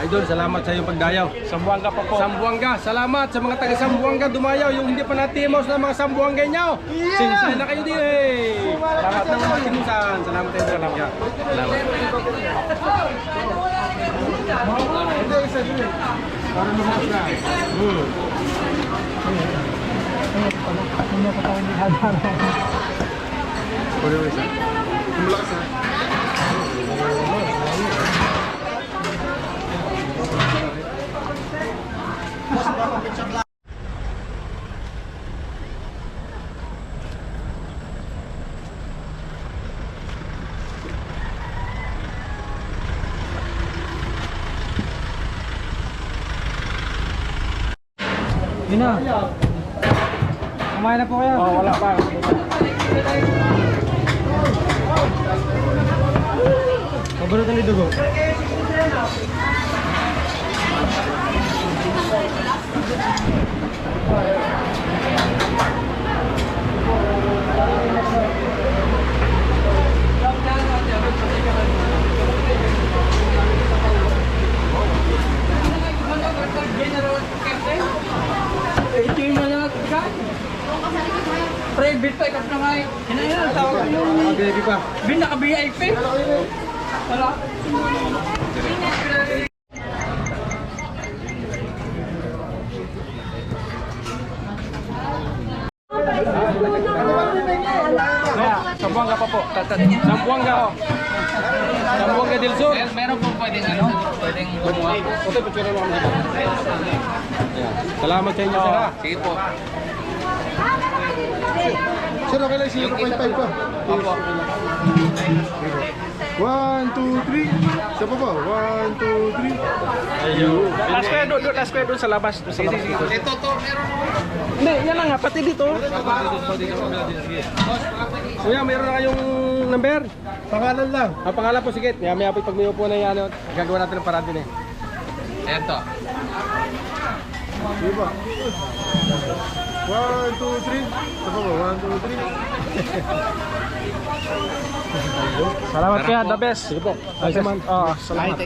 Idol, salamat sa iyong pagdayaw. Sambuanga pa po. Sambuanga, salamat sa mga taga Sambuanga dumayaw. Yung hindi pa natimos na mga Sambuanga nyo. Sinsay na kayo din eh. Salamat ng mga tinusan. Salamat tayo. Salamat. Salamat. Para lumakas na. Pwede mo isa. Lumakas na. Yun na. Kumain na po kayo. Oh, wala pa. Paborito ni Dugo. Ito yung mga private pa ikap na nga eh. Yan tawag ko yung Baby pa. bin naka-VIP. Wala. Sambuanga pa po. Sambuanga oh. Sambuanga del Sur. Meron po pwedeng pwedeng gumawa. Okay, picture mo kami dito. Salamat sa inyo, sir. Sige po. Sir, okay lang 0.5 pa. Opo. 1, 2, 3. Siya pa ba? 1, 2, 3. Ayun. Last kayo doon. Last kayo doon sa labas. Doon sa labas. Ito to, meron mo. Hindi, yan lang nga. Pati dito. Kuya, mayroon na kayong number? Pangalan lang. Ang pangalan po, sige. Maya po pag may upo na yan, gagawa natin ng paraan din eh. Ito. Di ba? 1, 2, 3. Siya pa ba? 1, 2, 3. Salamat kaya. The best. Sige po. Salamat.